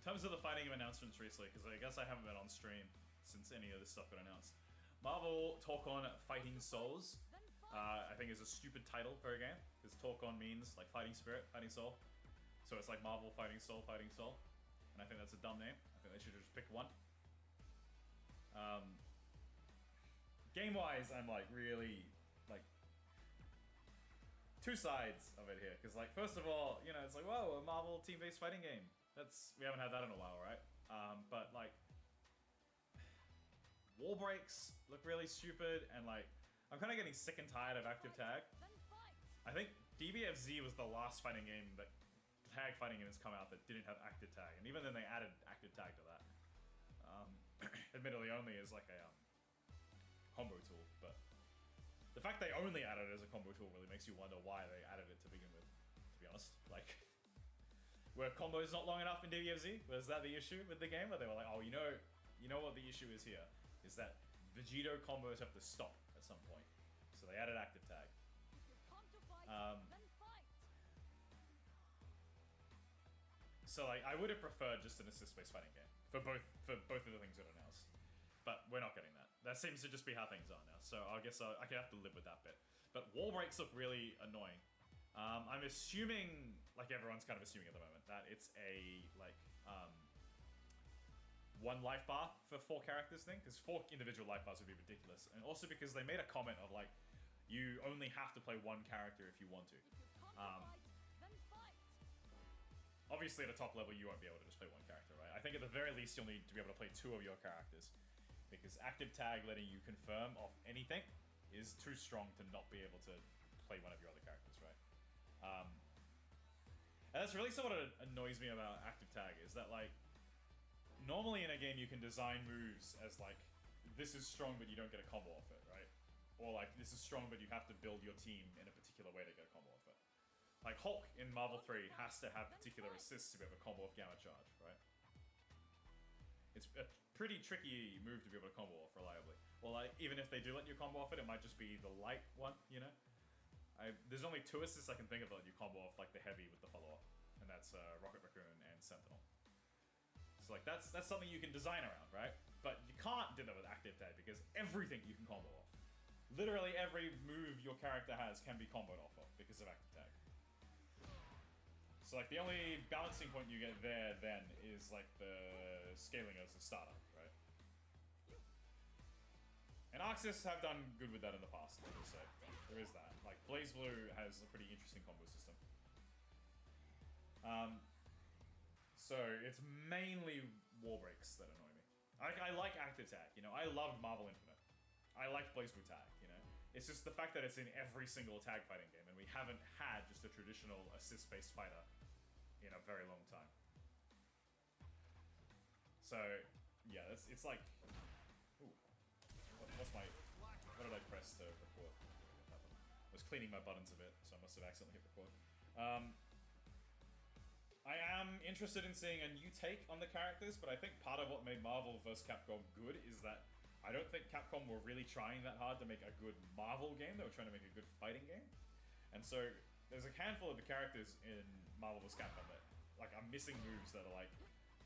terms of the fighting game announcements recently, because I guess I haven't been on stream since any of this stuff got announced. Marvel Toukon Fighting Souls, I think is a stupid title for a game, because Toukon means like fighting spirit, fighting soul. So it's like Marvel Fighting Soul, Fighting Soul. And I think that's a dumb name. I think they should just pick one. Game-wise, I'm like really, like, two sides of it here. Because like, first of all, you know, it's like, whoa, a Marvel team-based fighting game. We haven't had that in a while, right? But like, wall breaks look really stupid, and like, I'm kind of getting sick and tired of active tag. I think DBFZ was the last fighting game that tag fighting game that's come out that didn't have active tag, and even then they added active tag to that. Admittedly, only as like a combo tool, but the fact they only added it as a combo tool really makes you wonder why they added it to begin with. To be honest, like, were combos not long enough in DBFZ? Was that the issue with the game? Where they were like, oh, you know what the issue is here is that Vegito combos have to stop at some point, so they added active tag. So like, I would have preferred just an assist-based fighting game for both of the things that are announced, but we're not getting that. That seems to just be how things are now. So I guess I can have to live with that bit. But wall breaks look really annoying. I'm assuming, like everyone's kind of assuming at the moment, that it's a like one life bar for 4 characters thing, because 4 individual life bars would be ridiculous, and also because they made a comment of like, you only have to play 1 character if you want to. Obviously, at a top level, you won't be able to just play 1 character, right? I think at the very least, you'll need to be able to play 2 of your characters, because active tag letting you confirm off anything is too strong to not be able to play one of your other characters, right? And that's really somewhat what annoys me about active tag, is that like, normally in a game you can design moves as like, this is strong but you don't get a combo off it, right? Or like, this is strong but you have to build your team in a particular way to get a combo off it. Like Hulk in Marvel 3 has to have particular assists to be able to combo off Gamma Charge, right? It's a pretty tricky move to be able to combo off reliably. Well, like, even if they do let you combo off it, it might just be the light one, you know? There's only 2 assists I can think of that let you combo off like the heavy with the follow-up, and that's Rocket Raccoon and Sentinel. So like, that's something you can design around, right? But you can't do that with active tag, because everything you can combo off. Literally every move your character has can be comboed off of because of active tag. So like, the only balancing point you get there then is like the scaling as a starter, right? And Arxis have done good with that in the past, I would say. There is that. Like, BlazBlue has a pretty interesting combo system. So it's mainly wall breaks that annoy me. I like active tag, you know, I loved Marvel Infinite. I liked BlazBlue tag, you know? It's just the fact that it's in every single tag fighting game, and we haven't had just a traditional assist-based fighter in a very long time. So, yeah, it's like... Ooh. What did I press to record? I was cleaning my buttons a bit, so I must have accidentally hit record. I am interested in seeing a new take on the characters, but I think part of what made Marvel vs. Capcom good is that I don't think Capcom were really trying that hard to make a good Marvel game. They were trying to make a good fighting game. And so there's a handful of the characters in Marvel vs. Capcom that like are missing moves that are like,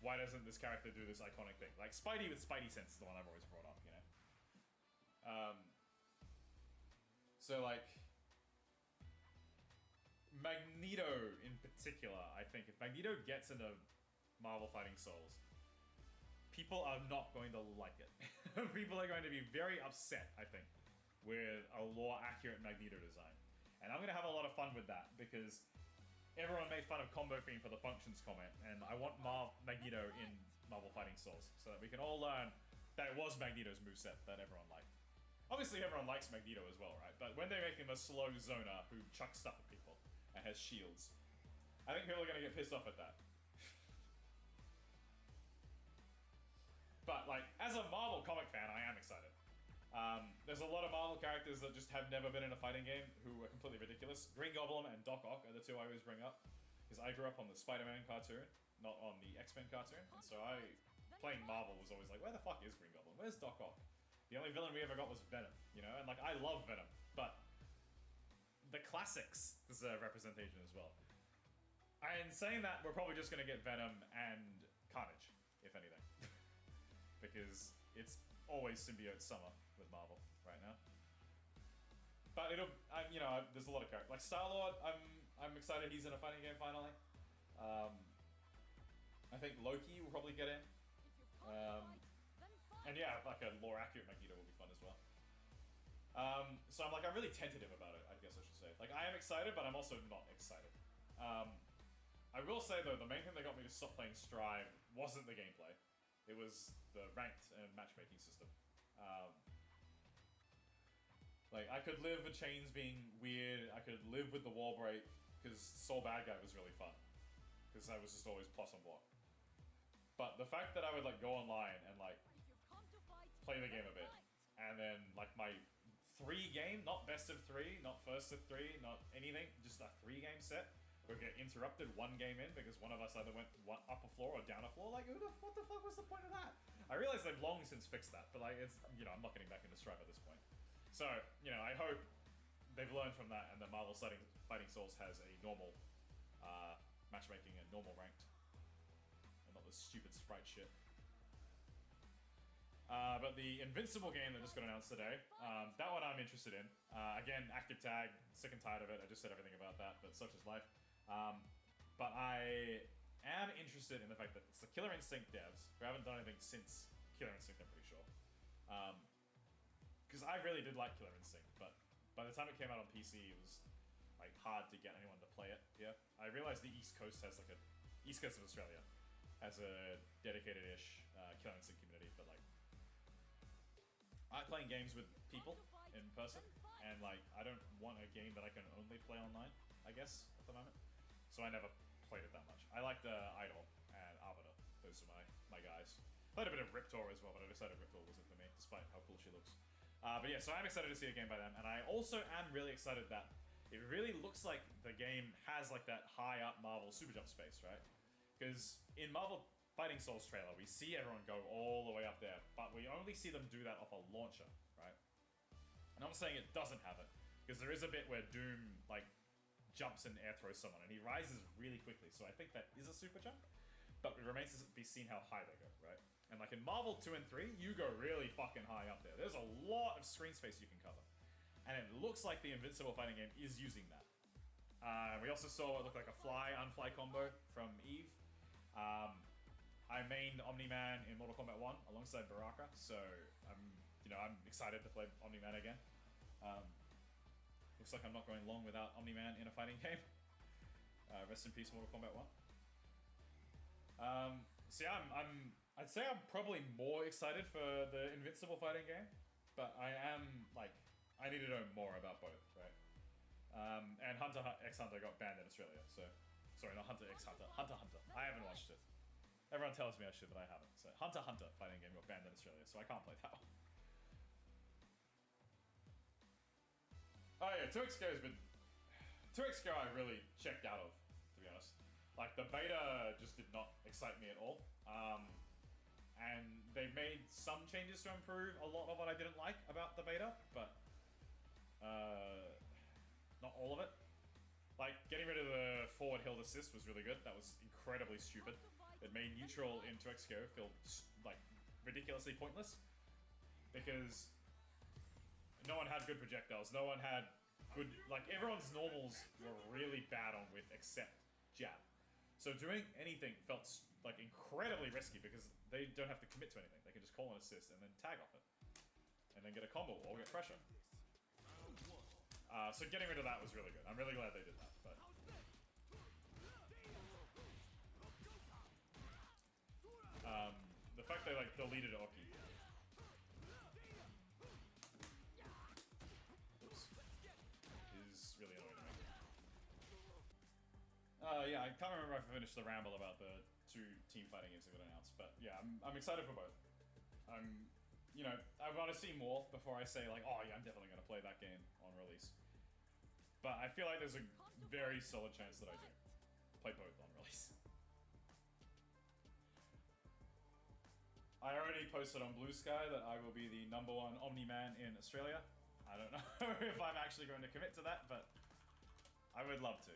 why doesn't this character do this iconic thing? Like Spidey with Spidey Sense is the one I've always brought up, you know? So like, Magneto in particular, I think if Magneto gets into Marvel Fighting Souls, people are not going to like it. People are going to be very upset, I think, with a more accurate Magneto design. And I'm going to have a lot of fun with that, because everyone made fun of Combo Fiend for the functions comment, and I want Magneto in Marvel Fighting Souls, so that we can all learn that it was Magneto's moveset that everyone liked. Obviously everyone likes Magneto as well, right? But when they make him a slow zoner who chucks stuff at people and has shields, I think people are going to get pissed off at that. But like, as a Marvel comic fan, I am excited. There's a lot of Marvel characters that just have never been in a fighting game who are completely ridiculous. Green Goblin and Doc Ock are the 2 I always bring up, because I grew up on the Spider-Man cartoon, not on the X-Men cartoon, and so playing Marvel was always like, where the fuck is Green Goblin? Where's Doc Ock? The only villain we ever got was Venom, you know? And like, I love Venom, but the classics deserve representation as well. And saying that, we're probably just gonna get Venom and Carnage, if anything. Because it's always symbiote summer with Marvel right now. But it'll, you know, there's a lot of characters. Like Star-Lord, I'm excited he's in a fighting game finally. I think Loki will probably get in. And yeah, like a more accurate Magneto will be fun as well. So I'm really tentative about it, I guess I should say. Like, I am excited, but I'm also not excited. I will say though, the main thing that got me to stop playing Strive wasn't the gameplay. It was the ranked and matchmaking system. Like, I could live with chains being weird, I could live with the wall break, because Soul Bad Guy was really fun. Because I was just always plus on block. But the fact that I would like go online and like play the game a bit, and then like my 3-game, not best of 3, not first of 3, not anything, just a 3-game set, would get interrupted 1 game in because one of us either went up a floor or down a floor. Like, what the fuck was the point of that? I realize they've long since fixed that, but like, it's, you know, I'm not getting back into Strive at this point. So, you know, I hope they've learned from that and that Marvel Fighting Souls has a normal matchmaking and normal ranked, and not this stupid sprite shit. But the Invincible game that just got announced today, that one I'm interested in. Again, active tag, sick and tired of it. I just said everything about that, but such is life. But I am interested in the fact that it's the Killer Instinct devs, who haven't done anything since Killer Instinct, I'm pretty sure. Because I really did like Killer Instinct, but by the time it came out on PC, it was like hard to get anyone to play it here. I realized the East Coast has like a, East Coast of Australia has a dedicated-ish Killer Instinct community, but like, I like playing games with people in person, and like, I don't want a game that I can only play online, I guess, at the moment. So I never played it that much. I like the Idol and Arbiter. Those are my guys. Played a bit of Riptor as well, but I decided Riptor wasn't for me, despite how cool she looks. But yeah, so I'm excited to see a game by them, and I also am really excited that it really looks like the game has like that high up Marvel super jump space, right? Because in Marvel Fighting Souls trailer, we see everyone go all the way up there, but we only see them do that off a launcher, right? And I'm saying it doesn't have it, because there is a bit where Doom like jumps and air throws someone, and he rises really quickly, so I think that is a super jump, but it remains to be seen how high they go, right? And like in Marvel 2 and 3, you go really fucking high up there. There's a lot of screen space you can cover. And it looks like the Invincible fighting game is using that. We also saw what looked like a fly-unfly combo from Eve. I mained Omni-Man in Mortal Kombat 1 alongside Baraka, so I'm excited to play Omni-Man again. Looks like I'm not going long without Omni-Man in a fighting game. Rest in peace, Mortal Kombat 1. So yeah, I'd say I'm probably more excited for the Invincible fighting game, but I am like, I need to know more about both, right? And Hunter x Hunter got banned in Australia, so sorry, not Hunter x Hunter, Hunter x Hunter. I haven't watched it. Everyone tells me I should, but I haven't. So Hunter x Hunter fighting game got banned in Australia, so I can't play that one. Oh yeah, 2XGO has been 2XGO I really checked out of, to be honest. Like, the beta just did not excite me at all. And they made some changes to improve a lot of what I didn't like about the beta, but not all of it. Like, getting rid of the forward hill assist was really good. That was incredibly stupid. It made neutral in 2XGO feel, like, ridiculously pointless. Because no one had good projectiles, no one had good, like, everyone's normals were really bad on with except jab. So doing anything felt like incredibly risky because they don't have to commit to anything. They can just call an assist and then tag off it. And then get a combo or get pressure. So getting rid of that was really good. I'm really glad they did that. But the fact they like deleted Oki. Oops. Is really annoying to me. Yeah, I can't remember if I finished the ramble about the 2 team fighting games that got announced, but yeah, I'm excited for both. You know, I want to see more before I say like, oh yeah, I'm definitely going to play that game on release. But I feel like there's a very solid chance that I do play both on release. I already posted on Blue Sky that I will be the #1 Omni-Man in Australia. I don't know if I'm actually going to commit to that, but I would love to.